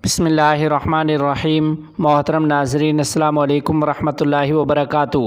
بسم اللہ الرحمن الرحیم۔ محترم ناظرین، السلام علیکم ورحمۃ اللہ وبرکاتہ۔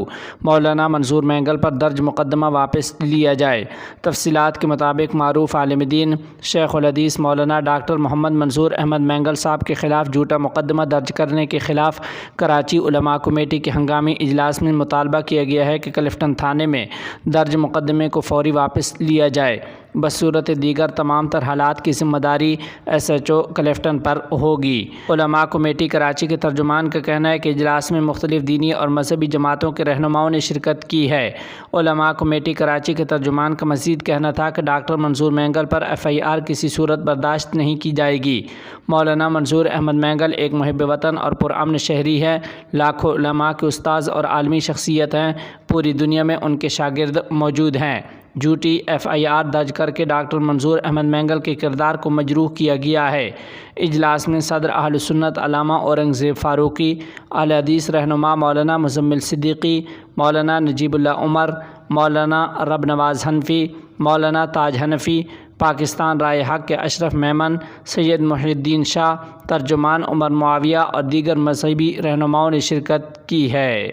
مولانا منظور مینگل پر درج مقدمہ واپس لیا جائے۔ تفصیلات کے مطابق معروف عالم دین شیخ الحدیث مولانا ڈاکٹر محمد منظور احمد مینگل صاحب کے خلاف جھوٹا مقدمہ درج کرنے کے خلاف کراچی علماء کمیٹی کے ہنگامی اجلاس میں مطالبہ کیا گیا ہے کہ کلفٹن تھانے میں درج مقدمے کو فوری واپس لیا جائے۔ بصورت دیگر تمام تر حالات کی ذمہ داری ایس ایچ او کلفٹن پر ہوگی۔ علماء کمیٹی کراچی کے ترجمان کا کہنا ہے کہ اجلاس میں مختلف دینی اور مذہبی جماعتوں کے رہنماؤں نے شرکت کی ہے۔ علماء کمیٹی کراچی کے ترجمان کا مزید کہنا تھا کہ ڈاکٹر منظور مینگل پر FIR کسی صورت برداشت نہیں کی جائے گی۔ مولانا منظور احمد مینگل ایک محب وطن اور پرامن شہری ہے۔ لاکھوں علماء کے استاذ اور عالمی شخصیت ہیں۔ پوری دنیا میں ان کے شاگرد موجود ہیں۔ جھوٹی FIR درج کر کے ڈاکٹر منظور احمد مینگل کے کردار کو مجروح کیا گیا ہے۔ اجلاس میں صدر اہل سنت علامہ اورنگزیب فاروقی، اہل حدیث رہنما مولانا مزمل صدیقی، مولانا نجیب اللہ عمر، مولانا رب نواز حنفی، مولانا تاج حنفی، پاکستان رائے حق کے اشرف میمن، سید محی الدین شاہ، ترجمان عمر معاویہ اور دیگر مذہبی رہنماؤں نے شرکت کی ہے۔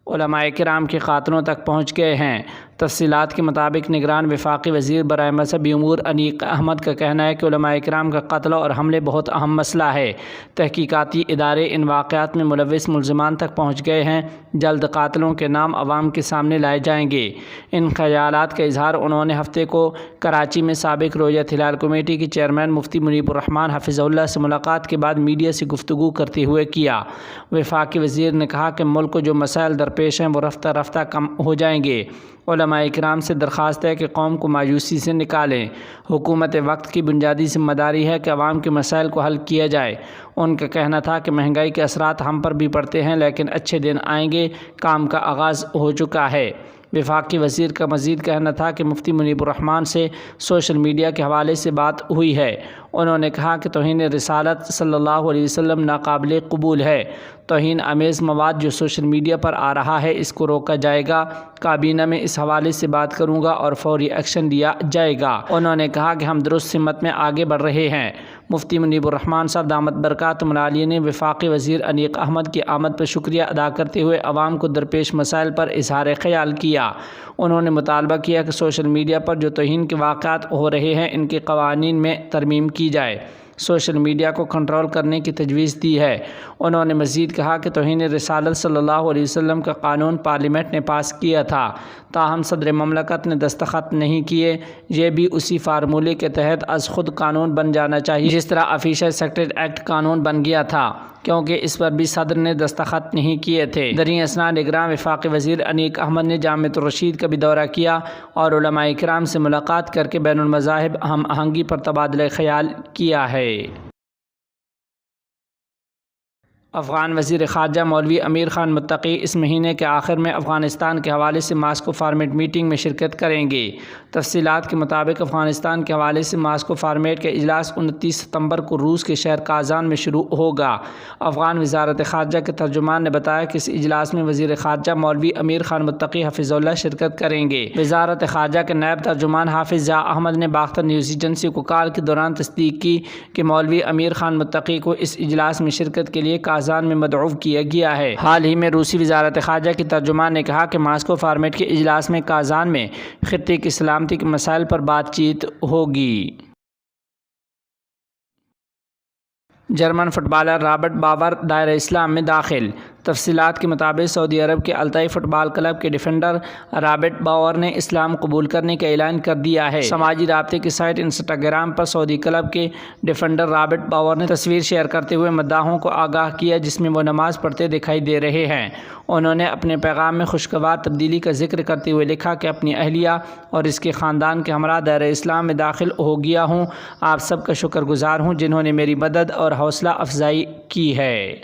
علماء کرام کے خاطروں تک پہنچ گئے ہیں۔ تفصیلات کے مطابق نگران وفاقی وزیر برائے مذہبی امور انیق احمد کا کہنا ہے کہ علماء کرام کا قتل اور حملے بہت اہم مسئلہ ہے۔ تحقیقاتی ادارے ان واقعات میں ملوث ملزمان تک پہنچ گئے ہیں۔ جلد قاتلوں کے نام عوام کے سامنے لائے جائیں گے۔ ان خیالات کا اظہار انہوں نے ہفتے کو کراچی میں سابق رویت ہلال کمیٹی کے چیئرمین مفتی منیب الرحمان حفظہ اللہ سے ملاقات کے بعد میڈیا سے گفتگو کرتے ہوئے کیا۔ وفاقی وزیر نے کہا کہ ملک کو جو مسائل درپیش ہیں وہ رفتہ رفتہ کم ہو جائیں گے۔ علماء کرام سے درخواست ہے کہ قوم کو مایوسی سے نکالیں۔ حکومت وقت کی بنیادی ذمہ داری ہے کہ عوام کے مسائل کو حل کیا جائے۔ ان کا کہنا تھا کہ مہنگائی کے اثرات ہم پر بھی پڑتے ہیں، لیکن اچھے دن آئیں گے، کام کا آغاز ہو چکا ہے۔ وفاقی وزیر کا مزید کہنا تھا کہ مفتی منیب الرحمان سے سوشل میڈیا کے حوالے سے بات ہوئی ہے۔ انہوں نے کہا کہ توہین رسالت صلی اللہ علیہ وسلم ناقابل قبول ہے۔ توہین آمیز مواد جو سوشل میڈیا پر آ رہا ہے اس کو روکا جائے گا۔ کابینہ میں اس حوالے سے بات کروں گا اور فوری ایکشن لیا جائے گا۔ انہوں نے کہا کہ ہم درست سمت میں آگے بڑھ رہے ہیں۔ مفتی منیب الرحمان صاحب دامت برکاتہم العالیہ نے وفاقی وزیر انیق احمد کی آمد پر شکریہ ادا کرتے ہوئے عوام کو درپیش مسائل پر اظہار خیال کیا۔ انہوں نے مطالبہ کیا کہ سوشل میڈیا پر جو توہین کے واقعات ہو رہے ہیں ان کے قوانین میں ترمیم کی جائے۔ سوشل میڈیا کو کنٹرول کرنے کی تجویز دی ہے۔ انہوں نے مزید کہا کہ توہین رسالت صلی اللہ علیہ وسلم کا قانون پارلیمنٹ نے پاس کیا تھا، تاہم صدر مملکت نے دستخط نہیں کیے۔ یہ بھی اسی فارمولے کے تحت از خود قانون بن جانا چاہیے جس طرح آفیشل سیکریٹریٹ ایکٹ قانون بن گیا تھا، کیونکہ اس پر بھی صدر نے دستخط نہیں کیے تھے۔ دریں اثنا نگراں وفاقی وزیر انیق احمد نے جامعۃ الرشید کا بھی دورہ کیا اور علماء کرام سے ملاقات کر کے بین المذاہب ہم آہنگی پر تبادلہ خیال کیا ہے۔ افغان وزیر خارجہ مولوی امیر خان متقی اس مہینے کے آخر میں افغانستان کے حوالے سے ماسکو فارمیٹ میٹنگ میں شرکت کریں گے۔ تفصیلات کے مطابق افغانستان کے حوالے سے ماسکو فارمیٹ کا اجلاس 29 ستمبر کو روس کے شہر کازان میں شروع ہوگا۔ افغان وزارت خارجہ کے ترجمان نے بتایا کہ اس اجلاس میں وزیر خارجہ مولوی امیر خان متقی حفظہ اللہ شرکت کریں گے۔ وزارت خارجہ کے نائب ترجمان حافظ ضیاء احمد نے باختر نیوز ایجنسی کو کال کے دوران تصدیق کی کہ مولوی امیر خان متقی کو اس اجلاس میں شرکت کے لیے کازان میں مدعو کیا گیا ہے۔ حال ہی میں روسی وزارت خارجہ کی ترجمان نے کہا کہ ماسکو فارمیٹ کے اجلاس میں کازان میں خطے کی سلامتی کے مسائل پر بات چیت ہوگی۔ جرمن فٹ بالر رابرٹ باور دائرہ اسلام میں داخل۔ تفصیلات کے مطابق سعودی عرب کے الطائی فٹ بال کلب کے ڈیفینڈر رابرٹ باور نے اسلام قبول کرنے کا اعلان کر دیا ہے۔ سماجی رابطے کی سائٹ انسٹاگرام پر سعودی کلب کے ڈیفینڈر رابرٹ باور نے تصویر شیئر کرتے ہوئے مداحوں کو آگاہ کیا جس میں وہ نماز پڑھتے دکھائی دے رہے ہیں۔ انہوں نے اپنے پیغام میں خوشگوار تبدیلی کا ذکر کرتے ہوئے لکھا کہ اپنی اہلیہ اور اس کے خاندان کے ہمراہ دائرہ اسلام میں داخل ہو گیا ہوں۔ آپ سب کا شکر گزار ہوں جنہوں نے میری مدد اور حوصلہ افزائی کی ہے۔